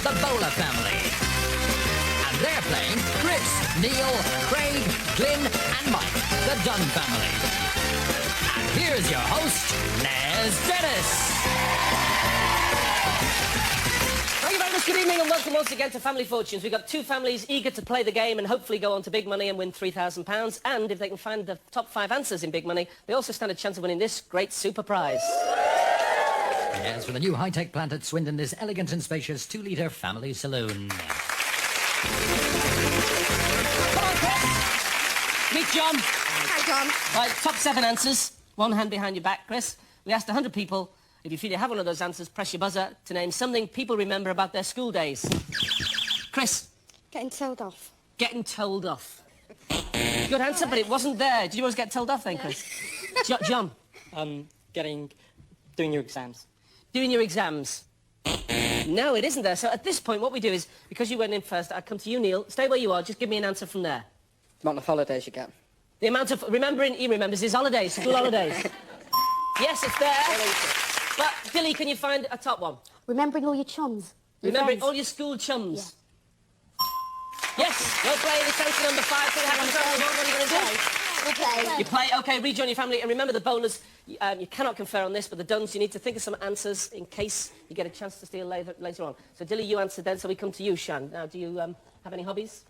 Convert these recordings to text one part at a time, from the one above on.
the Bola family. And they're playing Chris, Neil, Craig, Glyn and Mike, the Dunn family. And here's your host, Les Dennis. Thank you very much. Good evening and welcome once again to Family Fortunes. We've got two families eager to play the game and hopefully go on to big money and win £3,000. And if they can find the top 5 answers in big money, they also stand a chance of winning this great super prize. Yes, with a new high-tech plant at Swindon, this elegant and spacious 2-litre family saloon. Come on, Chris. Meet John. Hi, John. Right, top 7 answers. One hand behind your back, Chris. We asked 100 people. If you feel you have one of those answers, press your buzzer to name something people remember about their school days. Chris. Getting told off. Getting told off. Good answer, but it wasn't there. Did you always get told off then, Chris? John. Doing your exams. Doing your exams. No, it isn't there. So at this point, what we do is, because you went in first, I come to you, Neil. Stay where you are. Just give me an answer from there. Amount of holidays you get. The amount of... Remembering, he remembers his holidays, school holidays. Yes, it's there. But, Billy, can you find a top one? Remembering all your chums. Remembering all your school chums. Yeah. Yes, well played. It's answer number 5. So what are you going to do? We'll play. You play, OK, rejoin your family. And remember the bonus, you cannot confer on this, but the Duns, you need to think of some answers in case you get a chance to steal later on. So, Dilly, you answered then, so we come to you, Shan. Now, do you have any hobbies?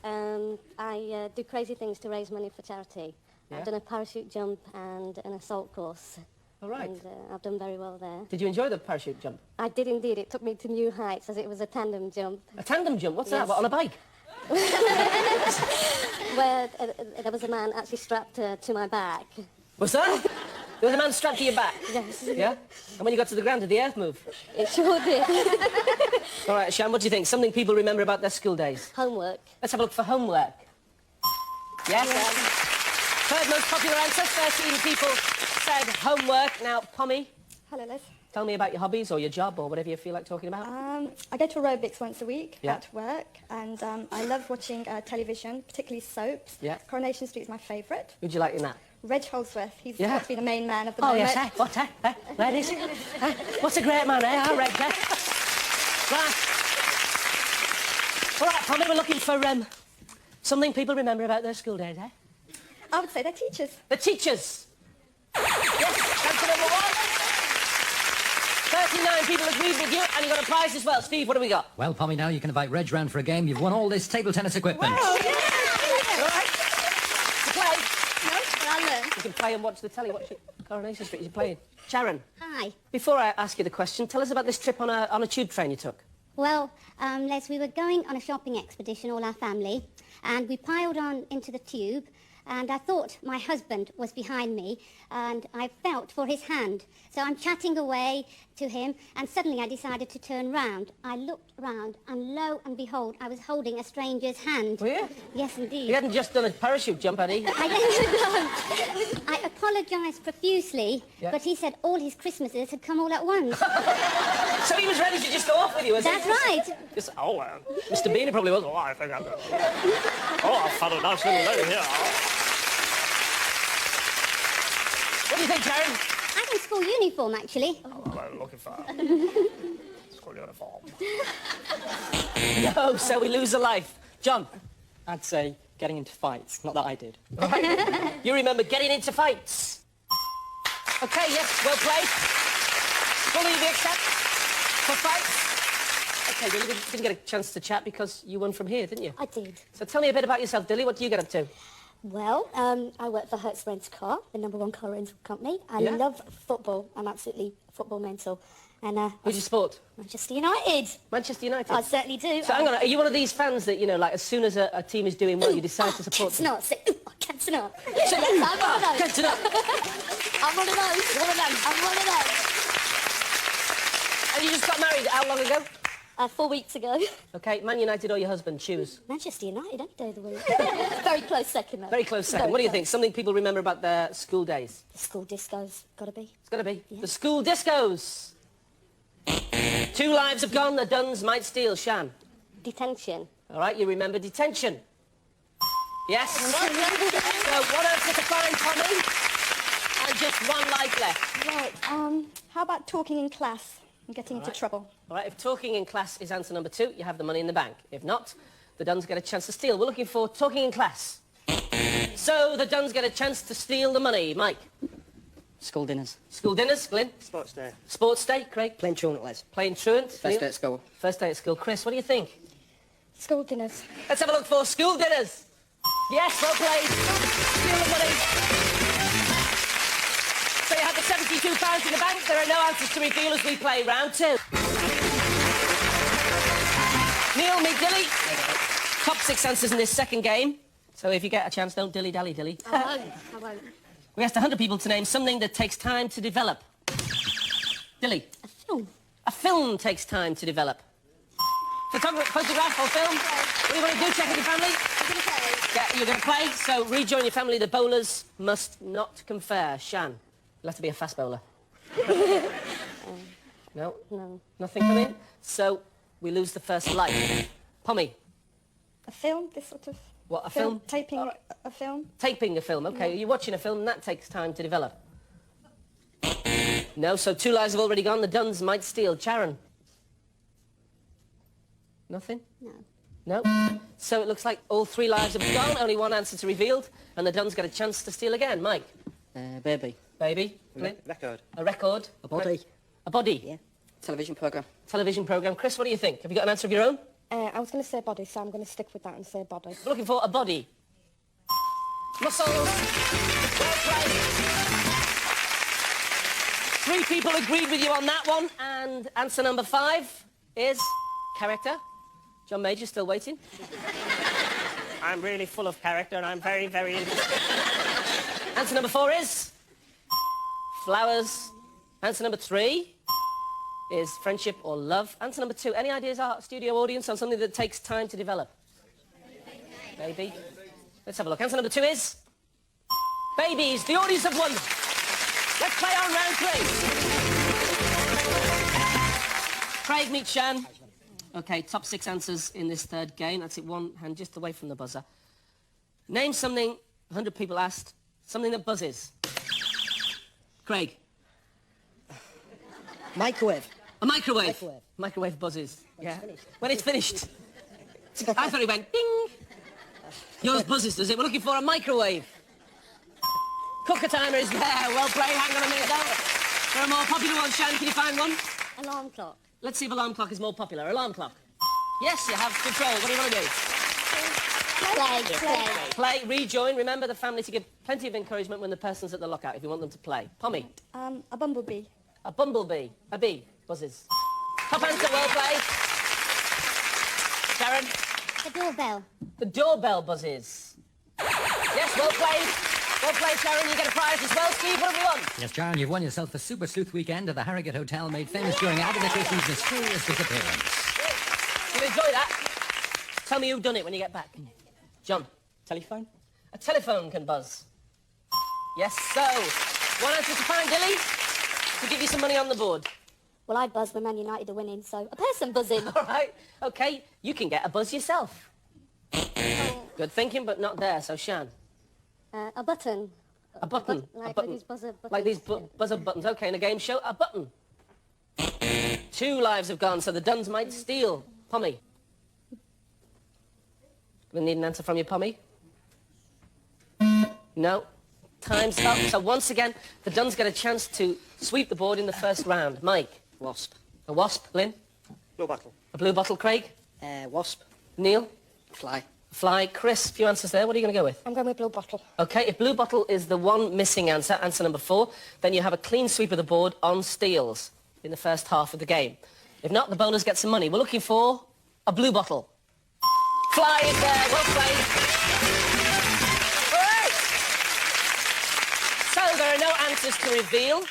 I do crazy things to raise money for charity. Yeah? I've done a parachute jump and an assault course. All right. And I've done very well there. Did you enjoy the parachute jump? I did indeed. It took me to new heights as it was a tandem jump. A tandem jump? What's that? Yes. What, on a bike? Where there was a man actually strapped to my back. What's that? There was a man strapped to your back? Yes. Yeah? And when you got to the ground, did the earth move? It sure did. All right, Shan, what do you think? Something people remember about their school days? Homework. Let's have a look for homework. Yes? Third most popular answer, 13 people said homework. Now, Pommy, Hello, Liz. tell me about your hobbies or your job or whatever you feel like talking about. I go to aerobics once a week Yeah. at work, and I love watching television, particularly soaps. Yeah. Coronation Street is my favourite. Who'd you like in that? Reg Holdsworth, he's Yeah. got to be the main man of the Oh, moment. yes, eh? What, eh? Where is it? What's a great man, eh? I Reg, eh? Right. All right, Pommy, we're looking for something people remember about their school days, eh? I would say they're teachers. The teachers. Yes, answer number 1. 39 people agreed with you, and you got a prize as well. Steve, what do we got? Well, Pommy, now you can invite Reg round for a game. You've won all this table tennis equipment. All right. To play, No, but I learn. you can play and watch the telly. Watch Coronation Street. You're playing. Sharon, Hi. before I ask you the question, tell us about this trip on a tube train you took. Well, Les, we were going on a shopping expedition, all our family, and we piled on into the tube, and I thought my husband was behind me, and I felt for his hand. So I'm chatting away to him, and suddenly I decided to turn round. I looked round, and lo and behold, I was holding a stranger's hand. Were you? Yes, indeed. You hadn't just done a parachute jump, had he? I don't know. I apologised profusely, Yeah. but he said all his Christmases had come all at once. So he was ready to just go off with you, was he? That's right. Just, Mr. Beanie probably was. Oh, I think I'm... Oh, I've had a nice little day here. What do you think, Karen? I'm in school uniform, actually. I'm looking for school uniform. No, so we lose a life. John, I'd say getting into fights. Not that I did. you remember getting into fights. OK, yes, well played. Fully the accept for fights. OK, Dilly, we didn't get a chance to chat because you won from here, didn't you? I did. So tell me a bit about yourself, Dilly. What do you get up to? Well, I work for Hertz Rent Car, the #1 car rental company. I Yeah. love football. I'm absolutely football mental. And Who's your sport? Manchester United. Manchester United. I certainly do. So hang on, are you one of these fans that, you know, like as soon as a team is doing well, you decide to support them? Not. Say, I can't not. Yes, I'm one of those. Get to that. I'm one of those. One of them. I'm one of those. And you just got married how long ago? 4 weeks ago. OK, Man United or your husband, choose. Manchester United, any day of the week. Very close second, though. Very close second. Very What do you close. think? Something people remember about their school days? The school disco's gotta be. It's got to be. Yeah. The school discos. 2 lives have gone, the Duns might steal. Shan. Detention. All right, you remember detention. Yes. So what else is to find, Tommy? And just 1 life left. Right, how about talking in class and getting into trouble? All right, if talking in class is answer number 2, you have the money in the bank. If not, the Duns get a chance to steal. We're looking for talking in class. So the Duns get a chance to steal the money. Mike? School dinners. School dinners. Glyn? Sports day. Sports day. Craig? Plain truant, Les. Plain truant. First Neil? day at school. First day at school. Chris, what do you think? School dinners. Let's have a look for school dinners. Yes, well played. Steal the money. So you have the £72 in the bank. There are no answers to reveal as we play round 2. Neil, meet Dilly. Top 6 answers in this second game. So if you get a chance, don't dilly-dally, Dilly. I won't. We asked 100 people to name something that takes time to develop. Dilly. A film. A film takes time to develop. Photograph or film? What do you want to do? Check with your family? Yeah, you're going to play. So rejoin your family. The bowlers must not confer. Shan, you'll have to be a fast bowler. No? No. Nothing coming? So we lose the first light. Pommy. A film, this sort of... What, a film? Taping All right. a film. Taping a film. OK, you're watching a film and that takes time to develop. No, so 2 lives have already gone. The Duns might steal. Sharon? Nothing? No. No? So it looks like all 3 lives have gone. Only 1 answer to revealed. And the Duns get a chance to steal again. Mike? Baby. Baby? Glyn? Record. A record? A body. A body? Yeah. Television programme. Television programme. Chris, what do you think? Have you got an answer of your own? I was going to say body, so I'm going to stick with that and say body. We're looking for a body. Muscles. Well played. 3 people agreed with you on that one. And answer number 5 is character. John Major still waiting. I'm really full of character and I'm very, very interested. Answer number 4 is flowers. Answer number 3 is friendship or love. Answer number 2. Any ideas, our studio audience, on something that takes time to develop? Baby. Let's have a look. Answer number 2 is babies. The audience have won. Let's play on round 3. Craig, meet Shan. OK, top 6 answers in this third game. That's it, 1 hand just away from the buzzer. Name something 100 people asked, something that buzzes. Craig. Microwave. A microwave. Microwave buzzes. Yeah. When it's finished. I thought it went ding. Yours buzzes, does it? We're looking for a microwave. Cooker timer is there. Well played. Hang on a minute, though. There are more popular ones. Shan, can you find one? Alarm clock. Let's see if alarm clock is more popular. Alarm clock. Yes, you have control. What do you want to do? Play. Play, rejoin. Remember the family to give plenty of encouragement when the person's at the lockout if you want them to play. Pommy. A bumblebee. A bumblebee. A bee. Buzzes. Top answer, well played. Sharon. The doorbell. The doorbell buzzes. Yes, well played. Well played, Sharon. You get a prize as well. Steve, what have you won? Yes, Sharon, you've won yourself the Super Sleuth weekend at the Harrogate Hotel, made famous during Agatha Christie's mysterious disappearance. You'll enjoy that. Tell me who've done it when you get back. John. Telephone. A telephone can buzz. Yes, so 1 answer to find, Dilly, to give you some money on the board. Well, I buzz when Man United are winning, so a person buzzing. All right. OK, you can get a buzz yourself. Good thinking, but not there. So, Shan. A button. A button. Like A button. these buzzer buttons. Like these buzzer buttons. OK, in a game show, a button. 2 lives have gone, so the Duns might steal. Pommy. We need an answer from you, Pommy. No. Time's up. So once again, the Duns get a chance to sweep the board in the first round. Mike. Wasp. A wasp. Lynn. Blue bottle. A blue bottle. Craig. Wasp. Neil. Fly. Fly. Chris. Few answers there. What are you going to go with? I'm going with blue bottle. OK, if blue bottle is the one missing answer, answer number 4, then you have a clean sweep of the board on steals in the first half of the game. If not, the bowlers get some money. We're looking for a blue bottle. Fly is there. Well played. All right. So there are no answers to reveal.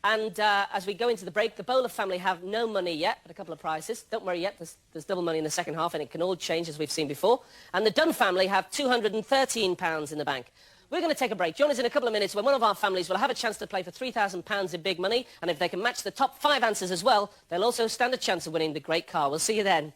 And as we go into the break, the Bowler family have no money yet, but a couple of prizes. Don't worry yet, there's double money in the second half, and it can all change, as we've seen before. And the Dunn family have £213 in the bank. We're going to take a break. Join us in a couple of minutes when one of our families will have a chance to play for £3,000 in big money, and if they can match the top 5 answers as well, they'll also stand a chance of winning the great car. We'll see you then.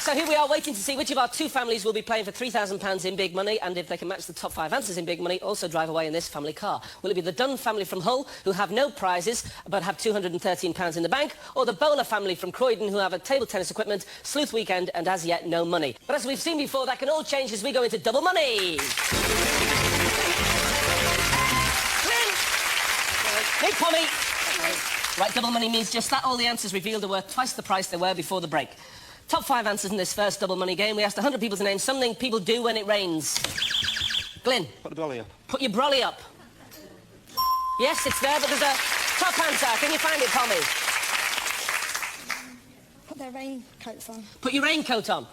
so here we are waiting to see which of our two families will be playing for £3,000 in big money, and if they can match the top 5 answers in big money, also drive away in this family car. Will it be the Dunn family from Hull, who have no prizes but have £213 in the bank, or the Bolas family from Croydon, who have a table tennis equipment, sleuth weekend, and as yet no money? But as we've seen before, that can all change as we go into double money. Hey, Pommy. Right, double money means just that. All the answers revealed are worth twice the price they were before the break. Top 5 answers in this first double money game. We asked 100 people to name something people do when it rains. Glyn. Put the brolly up. Put your brolly up. Yes, it's there, but there's a top answer. Can you find it, Pommy? Put their raincoats on. Put your raincoat on.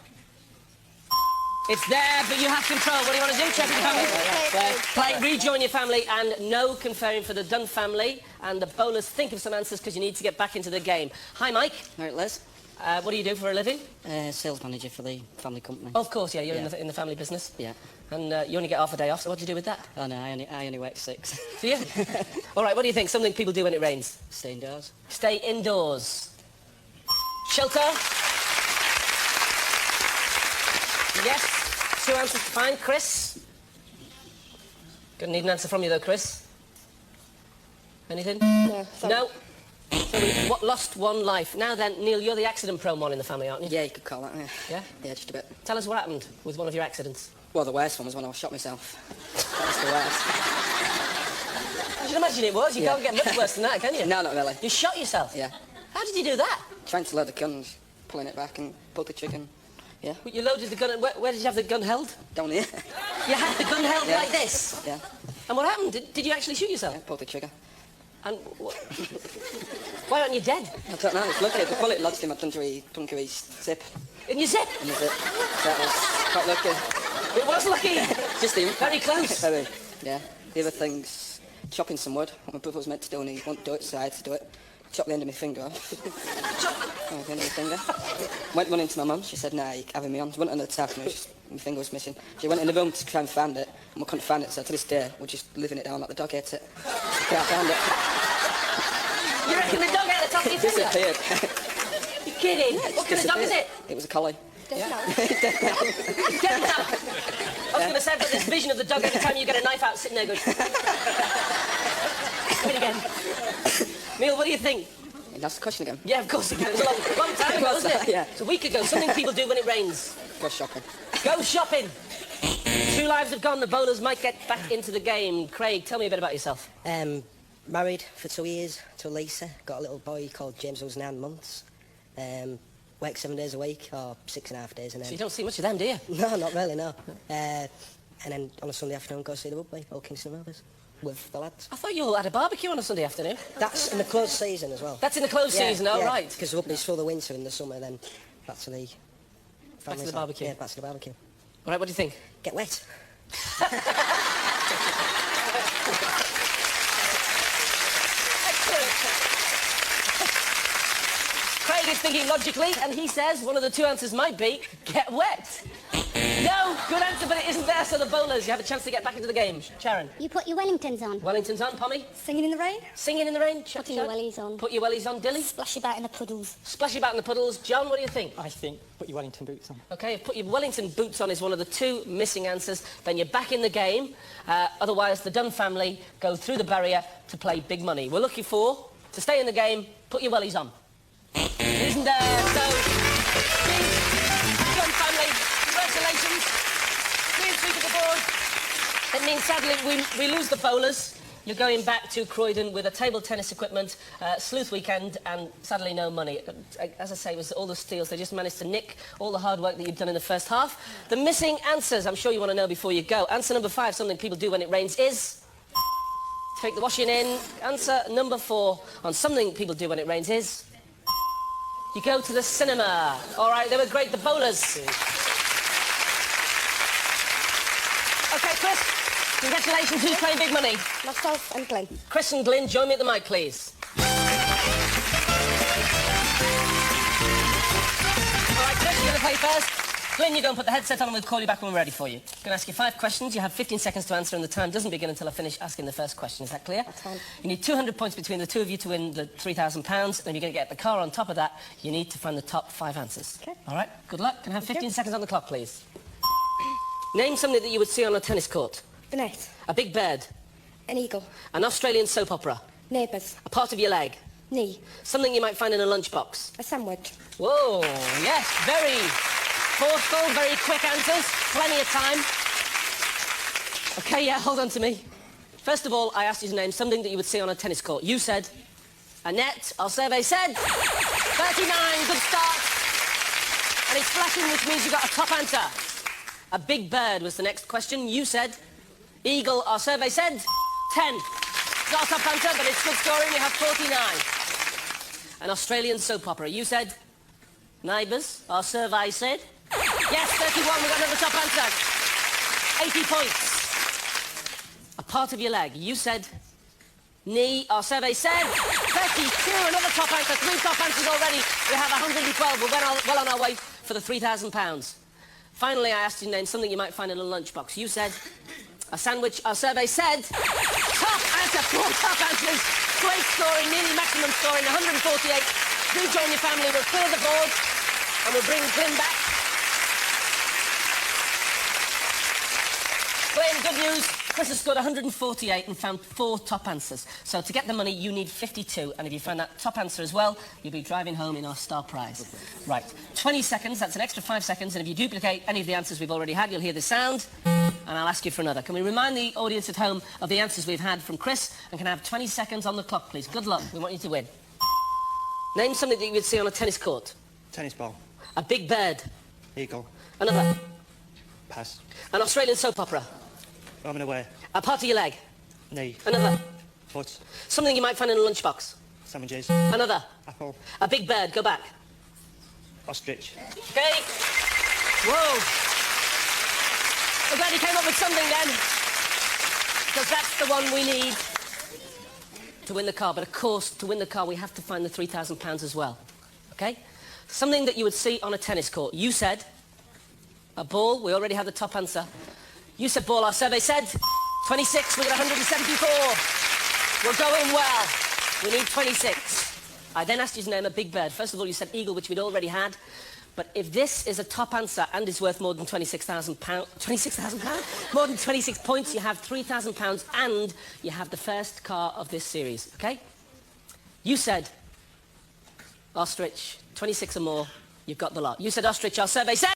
It's there, but you have control. What do you want to do? Check with your family? Play, rejoin your family, and no conferring for the Dunn family. And the Bolas, think of some answers because you need to get back into the game. Hi, Mike. All right, Les. What do you do for a living? Sales manager for the family company. Oh, of course, yeah, you're in the family business. Yeah. And you only get half a day off, so what do you do with that? Oh, no, I only work 6. Do you? All right, what do you think? Something people do when it rains? Stay indoors. Stay indoors. Shelter? Yes. 2 answers to find. Chris? Gonna need an answer from you, though, Chris. Anything? No. Sorry. No? So we lost 1 life. Now then, Neil, you're the accident-prone one in the family, aren't you? Yeah, you could call that, yeah. Yeah? Yeah, just a bit. Tell us what happened with one of your accidents. Well, the worst one was when I shot myself. That was the worst. I should imagine it was. You can't get much worse than that, can you? No, not really. You shot yourself? Yeah. How did you do that? Trying to load the gun, pulling it back and pulled the trigger. Yeah. You loaded the gun, and where did you have the gun held? Down here. You had the gun held Yeah. like this? Yeah. And what happened? Did you actually shoot yourself? Yeah, pulled the trigger. And why aren't you dead? I don't know, it's lucky. The bullet lodged in my dungaree zip. In your zip? In the zip. That was quite lucky. It was lucky. Just the impact. Very close. Very, yeah. The other thing's chopping some wood. What my brother was meant to do and he wouldn't do it, so I had to do it. Chop the end of my finger off. Oh, the end of my finger. Went running to my mum. She said, "Nah, you're having me on." She went under the tap and my finger was missing. She went in the room to try and find it, and we couldn't find it. So to this day, we're just living it down like the dog ate it. Can't find it. You reckon the dog ate the top of your finger? Disappeared. You're kidding? What kind of dog is it? It was a collie. Dead now. I was going to say, I've got this vision of the dog every time you get a knife out sitting there going... Do it again. Neil, what do you think? That's the question again. Yeah, of course it was a long time ago, wasn't it? Yeah. It's a week ago. Something people do when it rains. Go shopping. Go shopping. 2 lives have gone. The Bolas might get back into the game. Craig, tell me a bit about yourself. Married for 2 years to Lisa. Got a little boy called James who's 9 months. Work 7 days a week, or 6.5 days, and then... So you don't see much of them, do you? No, not really, no. And then on a Sunday afternoon, go see the rugby, Old Kingston Rovers, with the lads. I thought you all had a barbecue on a Sunday afternoon. That's in the closed season as well. That's in the closed season, oh, right. Because rugby's through the winter and the summer, then back to the... Back to the barbecue. Yeah, back to the barbecue. All right, what do you think? Get wet. Craig is thinking logically, and he says one of the 2 answers might be get wet. No, good answer, but it isn't there, so the Bolas, you have a chance to get back into the game. Sharon. You put your Wellingtons on. Wellington's on, Pommy. Singing in the rain. Singing in the rain. Putting your wellies on. Put your wellies on, Dilly. Splash about in the puddles. Splash about in the puddles. John, what do you think? I think put your Wellington boots on. OK, if put your Wellington boots on is one of the 2 missing answers, then you're back in the game. Otherwise, the Dunn family go through the barrier to play big money. We're looking for, to stay in the game, put your wellies on. It isn't there, so... Dunn family, congratulations. 3 to the board. It means, sadly, we lose the Bolas. You're going back to Croydon with a table tennis equipment, sleuth weekend, and sadly no money. As I say, it was all the steals. They just managed to nick all the hard work that you've done in the first half. The missing answers, I'm sure you want to know before you go. Answer number 5, something people do when it rains, is... Take the washing in. Answer number 4 on something people do when it rains is... You go to the cinema. All right, they were great, the Bolas. OK, Chris, congratulations. Who's playing big money? Myself and Glenn. Chris and Glyn, join me at the mic, please. All right, Chris, you're going to play first. Glenn, you go and put the headset on and we'll call you back when we're ready for you. I'm going to ask you 5 questions. You have 15 seconds to answer and the time doesn't begin until I finish asking the first question. Is that clear? That's fine. You need 200 points between the two of you to win the £3,000, and if you're going to get the car on top of that, you need to find the top 5 answers. Okay. All right, good luck. Can I have 15 seconds on the clock, please? Name something that you would see on a tennis court. Bonnet. A big bird. An eagle. An Australian soap opera. Neighbours. A part of your leg. Knee. Something you might find in a lunchbox. A sandwich. Whoa, yes, very forceful, very quick answers. Plenty of time. Okay, yeah, hold on to me. First of all, I asked you to name something that you would see on a tennis court. You said a net. Our survey said 39. Good start. And it's flashing, which means you got a top answer. A big bird was the next question. You said eagle. Our survey said 10. Not a top answer, but it's good scoring. You have 49. An Australian soap opera. You said neighbours. Our survey said yes, 31. We got another top answer. 80 points. A part of your leg. You said knee. Our survey said 32. Another top answer. 3 top answers already. We have 112. We're well on our way for the £3,000. Finally, I asked you to name something you might find in a lunchbox. You said a sandwich. Our survey said top answer. 4 top answers. Great scoring, nearly maximum scoring, 148. Do join your family. We'll clear the board and we'll bring Glenn back. Glenn, good news. Chris has scored 148 and found 4 top answers. So to get the money, you need 52. And if you find that top answer as well, you'll be driving home in our star prize. Right, 20 seconds. That's an extra 5 seconds. And if you duplicate any of the answers we've already had, you'll hear the sound. And I'll ask you for another. Can we remind the audience at home of the answers we've had from Chris? And can I have 20 seconds on the clock, please? Good luck. We want you to win. Name something that you would see on a tennis court. Tennis ball. A big bird. Eagle. Another. Pass. An Australian soap opera. Home and away. A part of your leg. Knee. Another. Foot. Something you might find in a lunchbox. Sandwiches. Another. Apple. A big bird. Go back. Ostrich. Okay. Whoa. I'm glad you came up with something then. Because that's the one we need to win the car. But of course, to win the car, we have to find the £3,000 as well. Okay? Something that you would see on a tennis court. You said a ball. We already had the top answer. You said ball. Our survey said 26. We got 174. We're going well. We need 26. I then asked you to name a big bird. First of all, you said eagle, which we'd already had. But if this is a top answer and is worth more than £26,000, £26,000? More than 26 points, you have £3,000 and you have the first car of this series, okay? You said ostrich, 26 or more, you've got the lot. You said ostrich, our survey said